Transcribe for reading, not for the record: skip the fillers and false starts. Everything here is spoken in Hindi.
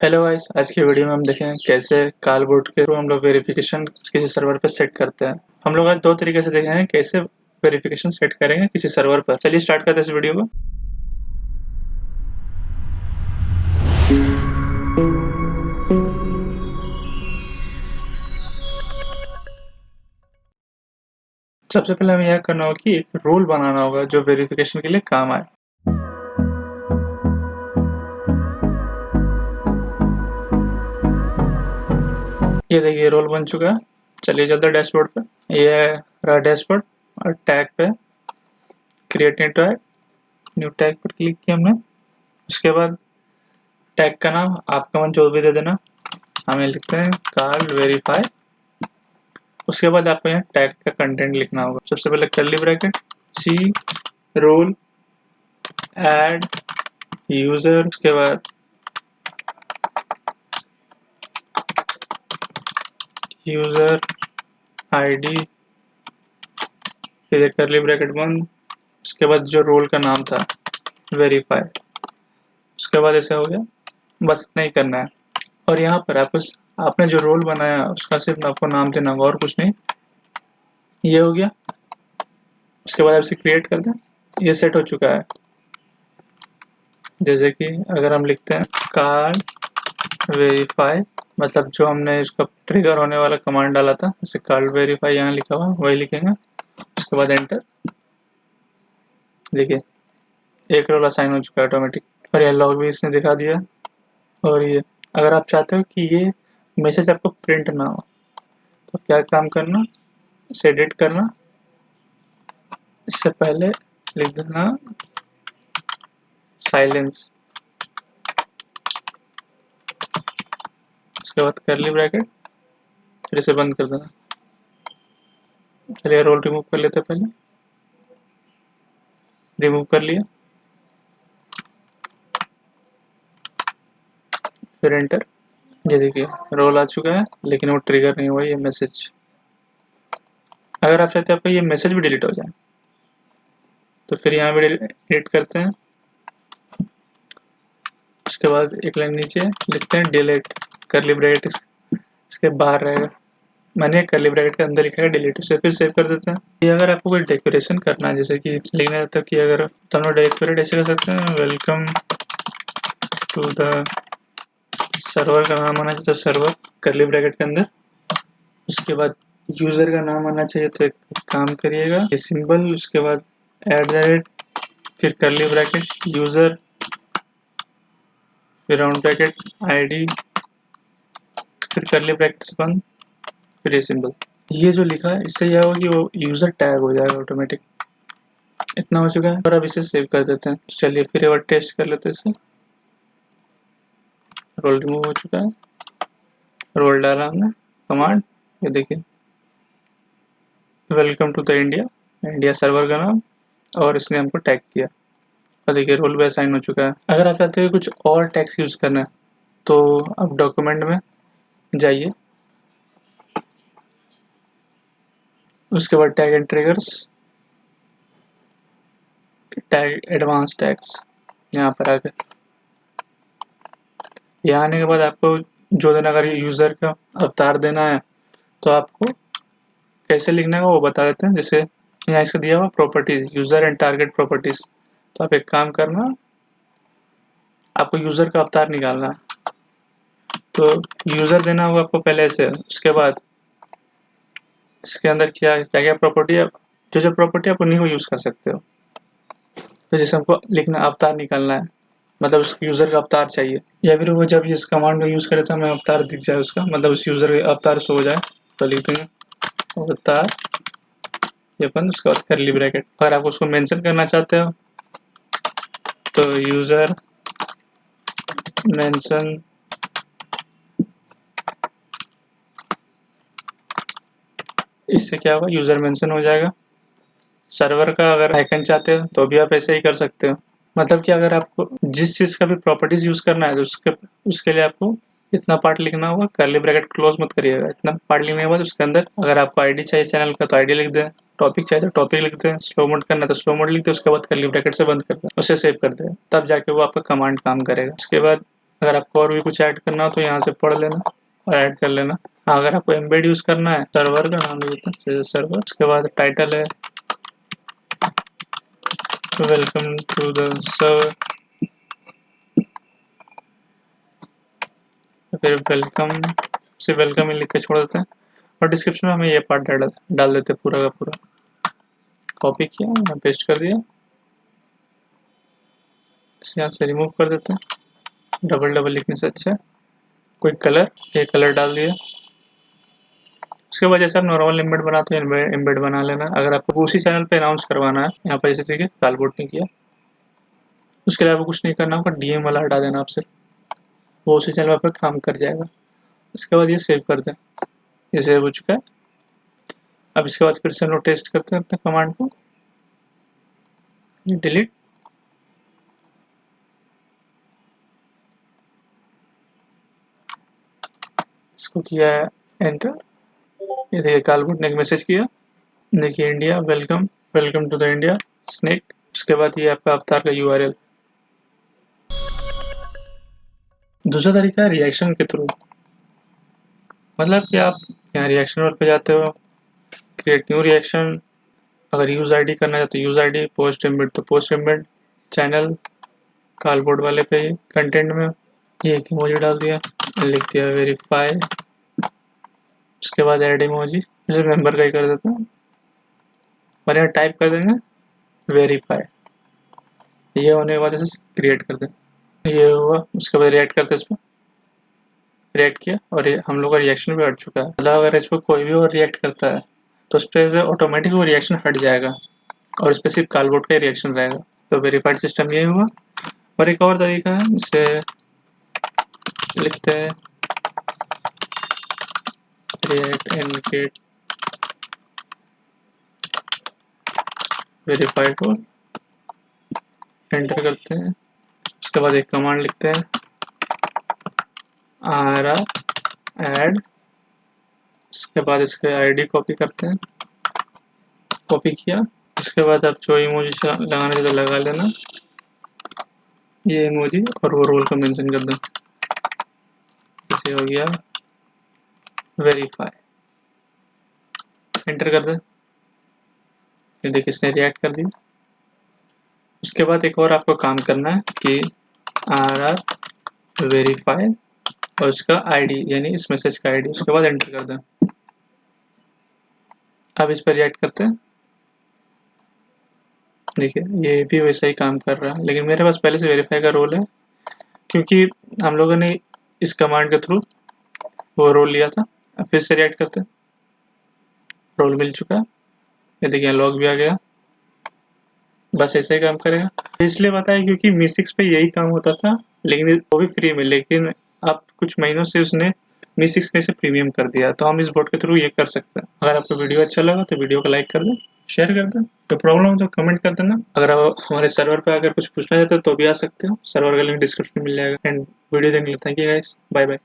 हेलो गाइस, आज की वीडियो में हम देखेंगे कैसे कार्लबोर्ड के थ्रू हम लोग वेरिफिकेशन किसी सर्वर पर सेट करते हैं। हम लोग आज दो तरीके से देखेंगे कैसे वेरिफिकेशन सेट करेंगे किसी सर्वर पर। चलिए स्टार्ट करते हैं इस वीडियो को। सबसे पहले हमें यह करना होगा कि एक रूल बनाना होगा जो वेरिफिकेशन के लिए काम आए। ये देखिए रोल बन चुका है। चलिए चलते हैं डैशबोर्ड पे। ये रहा डैशबोर्ड और टैग पे create new tag, new tag पर क्लिक किया हमने। उसके बाद टैग का नाम आपका मन जो भी दे देना। हमें लिखते हैं कार्ल वेरीफाई। उसके बाद आपको यहाँ टैग का कंटेंट लिखना होगा। सबसे पहले curly bracket C role add user, उसके बाद यूजर आईडी, फिर कर्ली ब्रैकेट बंद। उसके बाद जो रोल का नाम था वेरीफाई। उसके बाद ऐसा हो गया। बस इतना ही करना है। और यहाँ पर आपने जो रोल बनाया उसका सिर्फ आपको नाम देना होगा और कुछ नहीं। ये हो गया। उसके बाद आप इसे क्रिएट कर दें। ये सेट हो चुका है। जैसे कि अगर हम लिखते हैं कार्ल वेरीफाई, मतलब जो हमने इसका ट्रिगर होने वाला कमांड डाला था, जैसे कार्ल वेरीफाई यहाँ लिखा हुआ वही लिखेंगे। उसके बाद एंटर। देखिए एक रोल असाइन हो चुका है ऑटोमेटिक। और यह लॉग भी इसने दिखा दिया। और ये अगर आप चाहते हो कि ये मैसेज आपको प्रिंट ना हो तो क्या काम करना, इसे एडिट करना। इससे पहले लिख देना साइलेंस। उसके बाद कर्ली ब्रैकेट, फिर इसे बंद कर देना। चलिए रोल रिमूव कर लेते हैं। पहले रिमूव कर लिया, फिर एंटर। ये देखिए रोल आ चुका है लेकिन वो ट्रिगर नहीं हुआ ये मैसेज। अगर आप चाहते हैं आपका ये मैसेज भी डिलीट हो जाए तो फिर यहाँ भी एडिट करते हैं। उसके बाद एक लाइन नीचे लिखते हैं डिलीट, कर्ली ब्रैकेट इसके बाहर रहेगा। मैंने कर्ली ब्रैकेट के अंदर लिखा है डिलीट, उसे फिर सेव कर देते हैं। ये अगर आपको कोई डेकोरेशन करना है, जैसे कि लिखना रहता है कि अगर तो हम लोग डेकोरेट ऐसे कर सकते हैं, वेलकम टू द सर्वर का नाम आना चाहिए सर्वर कर्ली ब्रैकेट के अंदर। उसके बाद यूजर का नाम आना चाहिए, तो एक काम करिएगा ये सिंबल, उसके बाद @ फिर कर्ली ब्रैकेट यूजर, फिर राउंड ब्रैकेट आईडी, फिर कर्ली ब्रैकेट बंद, फिर ये सिंबल। ये जो लिखा है इससे यह होगा कि वो यूजर टैग हो जाएगा ऑटोमेटिक। इतना हो चुका है और अब इसे सेव कर देते हैं। चलिए फिर एक बार टेस्ट कर लेते हैं इसे। रोल रिमूव हो चुका है, रोल डाला हमने कमांड। ये देखिए welcome to the India server का नाम, और इसने हमको टैग किया। और देखिए रोल भी असाइन हो चुका है। अगर आप चाहते हो कुछ और टैग्स यूज करना है तो आप डॉक्यूमेंट में जाइए, उसके बाद tag and triggers, tag advance tags, यहाँ पर आकर यहाँ आने के बाद आपको जो देना, अगर यूज़र का अवतार देना है तो आपको कैसे लिखना है वो बता देते हैं। जैसे यहाँ इसका दिया हुआ properties, user and target properties. तो आप एक काम करना, आपको यूज़र का अवतार निकालना है तो यूज़र देना होगा आपको पहले से। उसके बाद इसके अंदर क्या क्या क्या प्रॉपर्टी है, जो प्रॉपर्टी आप उन्हीं को यूज़ कर सकते हो। तो जैसे हमको लिखना अवतार निकालना है, मतलब उस यूज़र का अवतार चाहिए, या फिर वो जब इस कमांड को यूज़ करे तो हमें अवतार दिख जाए उसका, मतलब उस यूज़र का अवतार शो हो जाए। तो लिख देंगे अवतार, ये बंद। उसके बाद कर्ली ब्रैकेट। अगर आप उसको मेंशन करना चाहते हो तो यूज़र मेंशन, इससे क्या होगा यूज़र मेंशन हो जाएगा। सर्वर का अगर आइकन चाहते हो तो भी आप ऐसे ही कर सकते हो। मतलब कि अगर आपको जिस चीज़ का भी प्रॉपर्टीज यूज़ करना है तो उसके लिए आपको इतना पार्ट लिखना होगा। कर्ली ब्रैकेट क्लोज मत करिएगा। इतना पार्ट लिखने के बाद उसके अंदर अगर आपको आईडी चाहिए चैनल का तो आईडी लिख दें, टॉपिक चाहिए तो टॉपिक लिख दें, स्लो मोड करना है तो स्लो मोड लिख दें। उसके बाद कर्ली ब्रैकेट से बंद कर दें, उसे सेव कर दें, तब जाके वो आपका कमांड काम करेगा। उसके बाद अगर आपको और भी कुछ ऐड करना हो तो यहाँ से पढ़ लेना और ऐड कर लेना। अगर आपको एम्बेड यूज़ करना है, सर्वर का नाम देते हैं जैसे सर्वर, उसके बाद टाइटल है वेलकम टू द सर्वर, फिर वेलकम से वेलकम ही लिख के छोड़ देते हैं और डिस्क्रिप्शन में हमें ये पार्ट डाल देते हैं पूरा का पूरा। कॉपी किया, यहाँ पेस्ट कर दिया, इसे यहाँ से रिमूव कर देते हैं, डबल लिखने से अच्छा है। कोई कलर, ये कलर डाल दिया। उसके बाद जैसे आप नॉर्मल एम्बेड बनाते हो एम्बेड बना लेना। अगर आपको उसी चैनल पे अनाउंस करवाना है, यहाँ पर जैसे देखिए कालबोर्ड ने किया, उसके अलावा कुछ नहीं करना होगा, डीएम वाला हटा देना आपसे, वो उसी चैनल पर काम कर जाएगा। इसके बाद ये सेव कर दें, ये सेव हो चुका है। अब इसके बाद फिर से हम लोग टेस्ट करते हैं अपने कमांड को, डिलीट, इसको किया है एंटर। ये देखिए कालबोर्ड ने एक मैसेज किया, देखिए India welcome, welcome to the India snake. उसके बाद ये आपका अवतार का यूआरएल। दूसरा तरीका है रिएक्शन के थ्रू, मतलब कि आप यहाँ रिएक्शन वर्ड पे जाते हो, क्रिएट न्यू रिएक्शन, अगर यूज आईडी करना चाहते हो यूज आईडी, पोस्ट एम्बेड तो पोस्ट एम्बेड, चैनल कालबोर्ड वाले पे ही कंटेंट में ये एक इमोजी डाल दिया, लिख दिया वेरीफाई। उसके बाद ऐड इमोजी, जैसे मेंबर का ही कर देते हैं और यहाँ टाइप कर देंगे वेरीफाई। ये होने के बाद इसे क्रिएट कर दें, ये हुआ। उसके बाद रिएक्ट करते इस पर, रिएक्ट किया और ये हम लोग का रिएक्शन भी हट चुका है। मतलब अगर इस पर कोई भी और रिएक्ट करता है तो उस पर ऑटोमेटिक वो रिएक्शन हट जाएगा और इस पर सिर्फ कालबोर्ड का रिएक्शन रहेगा। तो वेरीफाइड सिस्टम ये हुआ। और एक और तरीका है, इसे लिखते हैं react and get वेरीफाई को एंटर करते हैं। उसके बाद एक कमांड लिखते हैं add, उसके बाद इसके आईडी कॉपी करते हैं, कॉपी किया। उसके बाद आप जो इमोजी लगाने से तो लगा लेना, ये इमोजी और वो रोल को मेंशन कर दें। जैसे हो गया वेरीफाई, एंटर कर दें। ये देखिए इसने रिएक्ट कर दिया। उसके बाद एक और आपको काम करना है कि वेरीफाई और उसका आईडी यानी इस मैसेज का आईडी, उसके बाद एंटर कर दें। अब इस पर रिएक्ट करते हैं, देखिए ये भी वैसा ही काम कर रहा है, लेकिन मेरे पास पहले से वेरीफाई का रोल है क्योंकि हम लोगों ने इस कमांड के थ्रू वो रोल लिया था। अब फिर से रिएक्ट करते हैं, रोल मिल चुका है, ये देखिए लॉग भी आ गया। बस ऐसे ही काम करेगा। इसलिए बताया क्योंकि Mi6 पे यही काम होता था, लेकिन वो भी फ्री में, लेकिन अब कुछ महीनों से उसने Mi6 ने इसे प्रीमियम कर दिया, तो हम इस बोर्ड के थ्रू ये कर सकते हैं। अगर आपको वीडियो अच्छा लगा तो वीडियो को लाइक कर दें, शेयर कर दें, तो प्रॉब्लम हो तो कमेंट कर देना। अगर आप हमारे सर्वर पे अगर कुछ पूछना चाहते हो तो भी आ सकते हो, सर्वर का लिंक डिस्क्रिप्शन में मिल जाएगा। एंड वीडियो देखने के लिए thank you guys, bye bye.